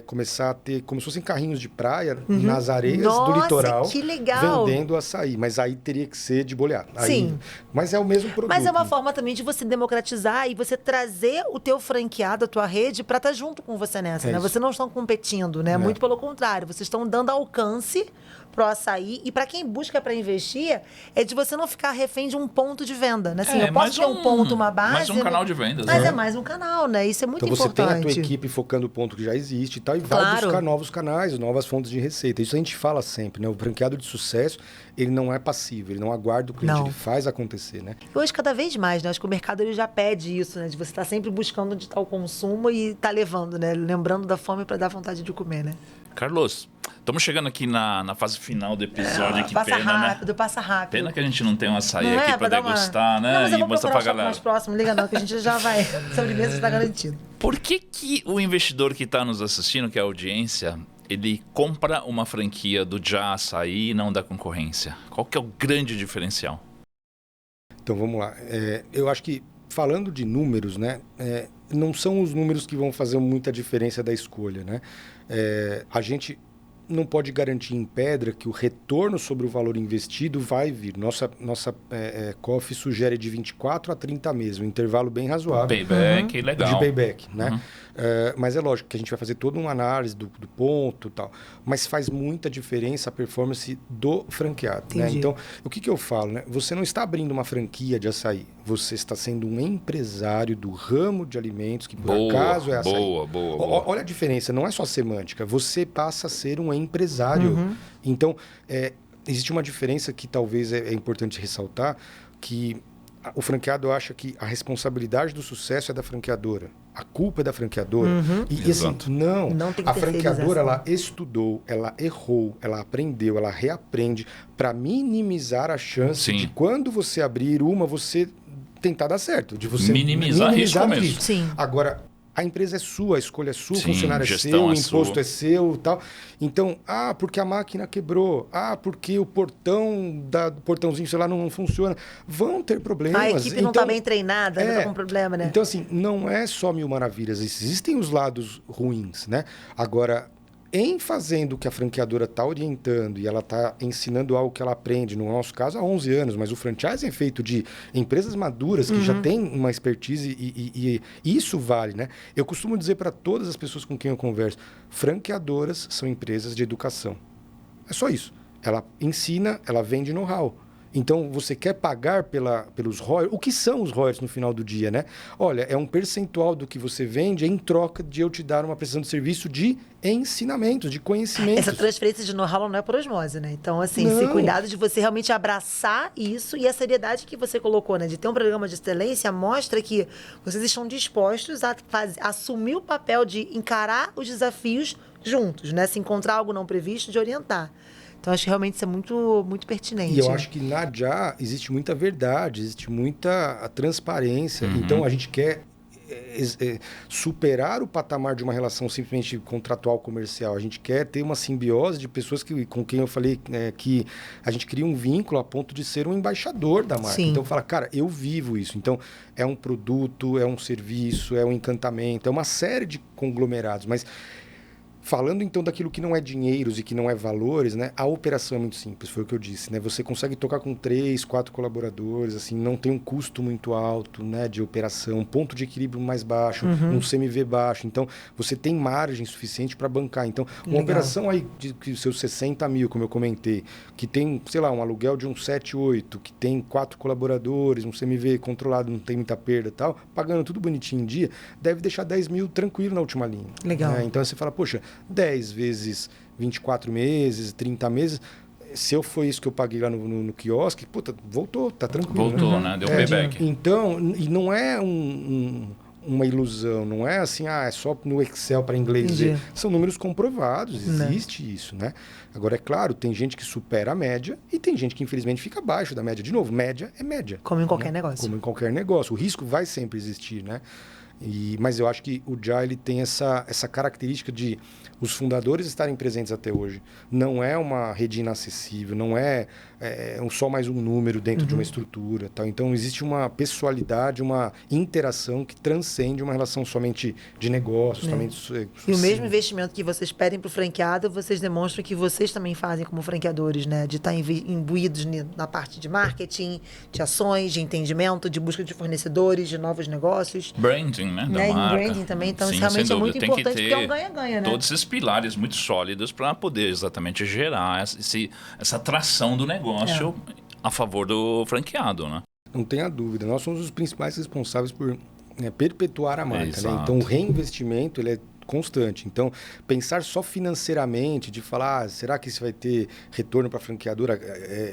começar a ter como se fossem carrinhos de praia nas areias do litoral. Que legal. Vendendo açaí. Mas aí teria que ser de boleado. Sim. Mas é o mesmo produto. Mas é uma forma também de você democratizar e você trazer o teu franqueado, a tua rede, para estar junto com você nessa, né? Vocês não estão competindo, né? Muito pelo contrário, vocês estão dando alcance pro açaí e para quem busca para investir, é de você não ficar refém de um ponto de venda, né? Assim, eu posso ter um ponto, uma base... Mais um canal de vendas. Mas é mais um canal, né? Isso é muito importante. Então você tem a tua equipe focando o ponto que já existe e tal, e vai buscar novos canais, novas fontes de receita. Isso a gente fala sempre, né? O franqueado de sucesso, ele não é passivo, ele não aguarda o cliente, ele faz acontecer, né? E hoje, cada vez mais, né? Acho que o mercado ele já pede isso, né? De você estar sempre buscando onde está o consumo e estar levando, né? Lembrando da fome para dar vontade de comer, né? Carlos, estamos chegando aqui na fase final do episódio. Que passa pena, rápido, né? Passa rápido. Pena que a gente não tem um açaí aqui para degustar, né? Não, mas eu vou mostrar procurar pra galera. Mais próximo, liga não, que a gente já vai. Sobremesa está garantido. Por que o investidor que está nos assistindo, que é a audiência, ele compra uma franquia do Já Açaí e não da concorrência? Qual que é o grande diferencial? Então, vamos lá. Eu acho que, falando de números, né? Não são os números que vão fazer muita diferença da escolha, né? A gente não pode garantir em pedra que o retorno sobre o valor investido vai vir. Nossa COF sugere de 24 a 30 meses, um intervalo bem razoável. Payback, legal. De payback, né? Mas é lógico que a gente vai fazer toda uma análise do ponto e tal. Mas faz muita diferença a performance do franqueado. Né? Então, o que eu falo? Né? Você não está abrindo uma franquia de açaí. Você está sendo um empresário do ramo de alimentos que, por acaso, é açaí. Boa. Olha a diferença, não é só semântica. Você passa a ser um empresário. Então, existe uma diferença que talvez é importante ressaltar, que o franqueado acha que a responsabilidade do sucesso é da franqueadora. A culpa é da franqueadora. E assim, não tem que a franqueadora, ela estudou, ela errou, ela aprendeu, ela reaprende para minimizar a chance de quando você abrir uma, você tentar dar certo. De você minimizar risco mesmo. Agora, A empresa é sua, a escolha é sua, o Sim, funcionário é gestão seu, o é imposto sua. é seu e tal. Então, porque a máquina quebrou, porque o portãozinho, sei lá, não funciona. Vão ter problemas. A equipe não está bem treinada, ainda está com problema, né? Então, assim, não é só mil maravilhas. Existem os lados ruins, né? Agora, em fazendo o que a franqueadora está orientando e ela está ensinando algo que ela aprende, no nosso caso, há 11 anos, mas o franchising é feito de empresas maduras que já têm uma expertise e isso vale, né? Eu costumo dizer para todas as pessoas com quem eu converso, franqueadoras são empresas de educação. É só isso. Ela ensina, ela vende know-how. Então, você quer pagar pelos royalties? O que são os royalties no final do dia, né? Olha, é um percentual do que você vende em troca de eu te dar uma prestação de serviço de ensinamentos, de conhecimentos. Essa transferência de know-how não é por osmose, né? Então, assim, Não. esse cuidado de você realmente abraçar isso e a seriedade que você colocou, né? De ter um programa de excelência mostra que vocês estão dispostos a assumir o papel de encarar os desafios juntos, né? Se encontrar algo não previsto, de orientar. Então, acho que realmente isso é muito, muito pertinente. E eu acho que na JA existe muita verdade, existe muita transparência. Então, a gente quer superar o patamar de uma relação simplesmente contratual comercial. A gente quer ter uma simbiose de pessoas com quem eu falei que a gente cria um vínculo a ponto de ser um embaixador da marca. Sim. Então, fala, cara, eu vivo isso. Então, é um produto, é um serviço, é um encantamento, é uma série de conglomerados. Mas falando então daquilo que não é dinheiros e que não é valores, né? A operação é muito simples, foi o que eu disse, né? Você consegue tocar com 3, 4 colaboradores, assim, não tem um custo muito alto, né, de operação, um ponto de equilíbrio mais baixo, um CMV baixo. Então, você tem margem suficiente para bancar. Então, uma operação aí de seus 60 mil, como eu comentei, que tem, sei lá, um aluguel de uns 7, 8, que tem 4 colaboradores, um CMV controlado, não tem muita perda e tal, pagando tudo bonitinho em dia, deve deixar 10 mil tranquilo na última linha. Legal. Né? Então, você fala, poxa, 10 vezes 24 meses, 30 meses. Se eu for isso que eu paguei lá no quiosque, puta, voltou, tá tranquilo. Voltou, né? Deu payback. Então, e não é uma ilusão, não é assim, é só no Excel para inglês ver. São números comprovados, existe isso, né? Agora, é claro, tem gente que supera a média e tem gente que, infelizmente, fica abaixo da média. De novo, média é média. Como em qualquer negócio. Como em qualquer negócio. O risco vai sempre existir, né? Mas eu acho que o JA ele tem essa característica de os fundadores estarem presentes até hoje. Não é uma rede inacessível, não é só mais um número dentro de uma estrutura. Tal. Então, existe uma pessoalidade, uma interação que transcende uma relação somente de negócio. Somente, e o mesmo investimento que vocês pedem para o franqueado, vocês demonstram que vocês também fazem como franqueadores, né? De estar imbuídos na parte de marketing, de ações, de entendimento, de busca de fornecedores, de novos negócios. Branding, né? Da E marca. branding também, então Sim, isso realmente é muito tem que importante, ter porque é um ganha-ganha, né? todos esses pilares muito sólidos para poder exatamente gerar essa atração do negócio a favor do franqueado, né? Não tenha dúvida. Nós somos os principais responsáveis por perpetuar a marca. Né? Exato. Então, o reinvestimento ele é constante. Então, pensar só financeiramente, de falar, será que isso vai ter retorno para a franqueadora?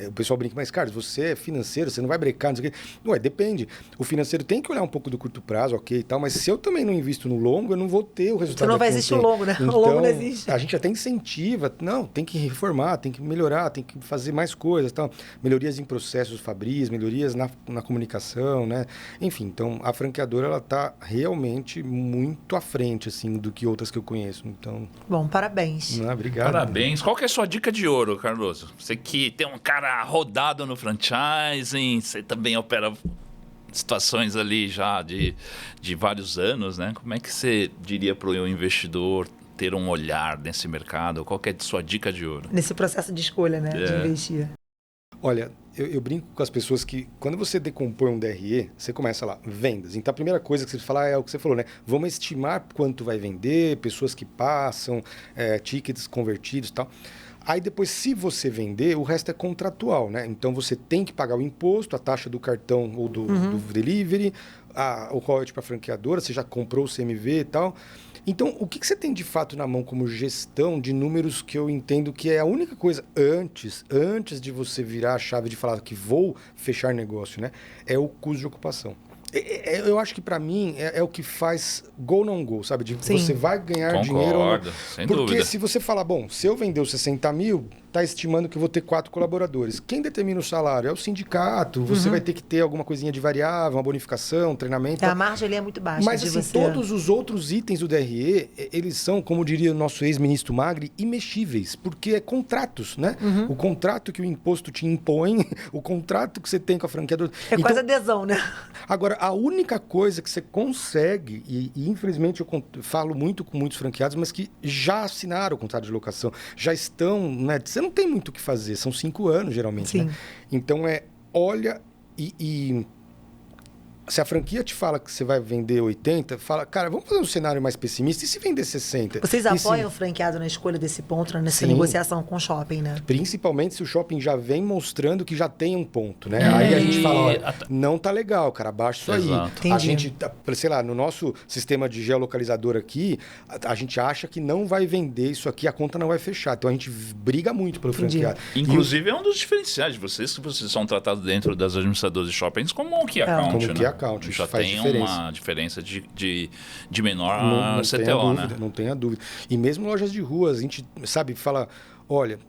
O pessoal brinca, mas, Carlos, você é financeiro, você não vai brecar, não sei o quê. Ué, depende. O financeiro tem que olhar um pouco do curto prazo, ok e tal, mas se eu também não invisto no longo, eu não vou ter o resultado. Então não vai existir o longo, né? Então, o longo não existe. A gente até incentiva, não, tem que reformar, tem que melhorar, tem que fazer mais coisas, tal. Melhorias em processos fabris, melhorias na comunicação, né? Enfim, então a franqueadora ela está realmente muito à frente, assim, do que outras que eu conheço. Então, bom, parabéns. Obrigado. Parabéns. Qual que é a sua dica de ouro, Carlos? Você que tem um cara rodado no franchising, você também opera situações ali já de vários anos, né? Como é que você diria para o investidor ter um olhar nesse mercado? Qual que é a sua dica de ouro? Nesse processo de escolha, né? De investir. Olha, eu brinco com as pessoas que quando você decompõe um DRE, você começa lá, vendas. Então a primeira coisa que você fala é o que você falou, né? Vamos estimar quanto vai vender, pessoas que passam, tickets convertidos e tal. Aí depois, se você vender, o resto é contratual, né? Então você tem que pagar o imposto, a taxa do cartão ou do delivery, o royalty para a franqueadora, você já comprou o CMV e tal. Então, o que você tem de fato na mão como gestão de números que eu entendo que é a única coisa antes de você virar a chave de falar que vou fechar negócio, né? É o custo de ocupação. Eu acho que para mim é o que faz go não go, sabe? De você vai ganhar dinheiro ou não. Sem Porque dúvida. se você falar, bom, se eu vender os 60 mil, está estimando que eu vou ter 4 colaboradores. Quem determina o salário? É o sindicato, você vai ter que ter alguma coisinha de variável, uma bonificação, um treinamento. A margem ali é muito baixa. Mas assim, todos os outros itens do DRE, eles são, como diria o nosso ex-ministro Magri, imexíveis, porque é contratos, né? O contrato que o imposto te impõe, o contrato que você tem com a franqueadora. É quase adesão, né? Agora, a única coisa que você consegue, e infelizmente eu falo muito com muitos franqueados, mas que já assinaram o contrato de locação, já estão, né? Você não tem muito o que fazer, são 5 anos geralmente, Sim. né? Então olha e se a franquia te fala que você vai vender 80, fala, cara, vamos fazer um cenário mais pessimista, e se vender 60? Vocês apoiam o franqueado na escolha desse ponto, nessa Sim. negociação com o shopping, né? Principalmente se o shopping já vem mostrando que já tem um ponto, né? Aí a gente fala, olha, não tá legal, cara, abaixa isso aí. Entendi. A gente, sei lá, no nosso sistema de geolocalizador aqui, a gente acha que não vai vender isso aqui, a conta não vai fechar. Então a gente briga muito pelo franqueado. Inclusive, é um dos diferenciais de vocês, que vocês são tratados dentro das administradoras de shoppings como um key account, como né? key account, Já faz tem diferença. uma diferença de menor Não CTO, tenha dúvida, né? não tenha dúvida. E mesmo lojas de rua, a gente, sabe, fala, olha,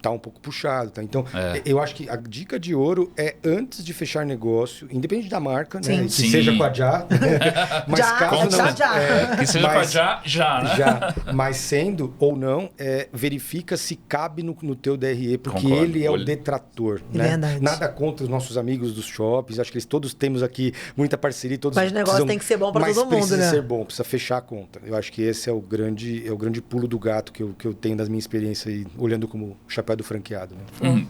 tá um pouco puxado, tá? Então, eu acho que a dica de ouro é antes de fechar negócio, independente da marca, né? Que seja com a Já, mas caso não... que seja com a Já, né? Já, mas sendo ou não, verifica se cabe no teu DRE, porque Concordo. ele é o detrator, né? Verdade. Nada contra os nossos amigos dos shoppings, acho que eles todos temos aqui muita parceria, todos Mas o negócio tem que ser bom para todo mundo, né? Mas precisa ser bom, precisa fechar a conta. Eu acho que esse é o grande pulo do gato que eu tenho das minhas experiências aí, olhando como chapéu do franqueado, né?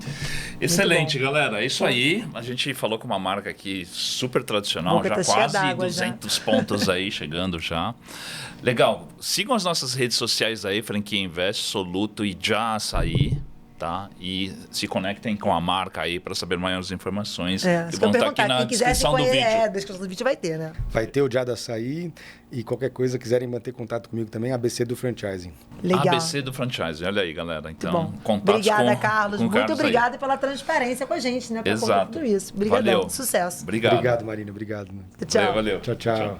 Excelente, galera. É isso aí. A gente falou com uma marca aqui super tradicional, Boca já tá cheia quase d'água, 200 pontos aí, chegando já. Legal. Sigam as nossas redes sociais aí, Franquia Invest, Soluto e Já Açaí. Tá? E se conectem com a marca aí para saber maiores informações. Que vão estar aqui na descrição do vídeo. Na descrição do vídeo vai ter, né? Vai ter o Já do Açaí e qualquer coisa, quiserem manter contato comigo também, ABC do Franchising. Legal. ABC do Franchising, olha aí, galera. Então, Bom. contatos Obrigada, com, Carlos. com Muito Carlos obrigada pela transparência com a gente, né? Por contar Exato. tudo isso. Obrigadão. Valeu. Sucesso. Obrigado. Obrigado, Marina. Obrigado. Tchau. Valeu. Tchau, tchau.